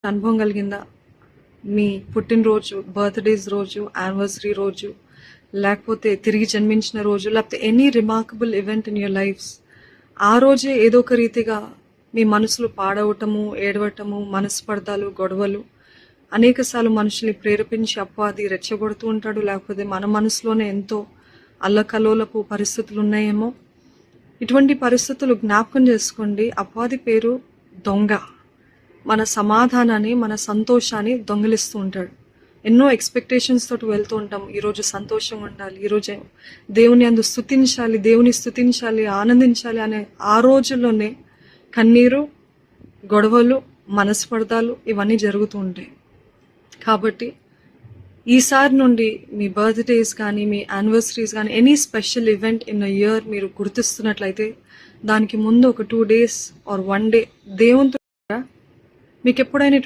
అనుభవం కలిగిందా? మీ పుట్టినరోజు, బర్త్డేస్ రోజు, యానివర్సరీ రోజు, లేకపోతే తిరిగి జన్మించిన రోజు, లేకపోతే any remarkable event in your lifes, ఆ రోజే ఏదో ఒక రీతిగా మీ మనసులో పాడవటము, ఏడవటము, మనస్పర్ధాలు, గొడవలు, అనేకసార్లు మనుషుల్ని ప్రేరేపించి అపవాది రెచ్చగొడుతూ ఉంటాడు. లేకపోతే మన మనసులోనే ఎంతో అల్లకల్లోలపు పరిస్థితులు ఉన్నాయేమో. ఇటువంటి పరిస్థితులు జ్ఞాపకం చేసుకోండి. అపవాది పేరు దొంగ. మన సమాధానాన్ని, మన సంతోషాన్ని దొంగిలిస్తూ ఉంటాడు. ఎన్నో ఎక్స్పెక్టేషన్స్ తోటి వెళ్తూ ఉంటాం. ఈరోజు సంతోషంగా ఉండాలి, ఈరోజు దేవుని అందు స్తుతించాలి, దేవుని స్తుతించాలి, ఆనందించాలి అనే ఆ రోజుల్లోనే కన్నీరు, గొడవలు, మనస్పర్ధాలు ఇవన్నీ జరుగుతూ ఉంటాయి. కాబట్టి ఈసారి నుండి మీ బర్త్డేస్ కానీ, మీ యానివర్సరీస్ కానీ, any special event in a year మీరు గుర్తిస్తున్నట్లయితే దానికి ముందు ఒక 2 days ఆర్ 1 day దేవునితో మీకు ఎప్పుడైనా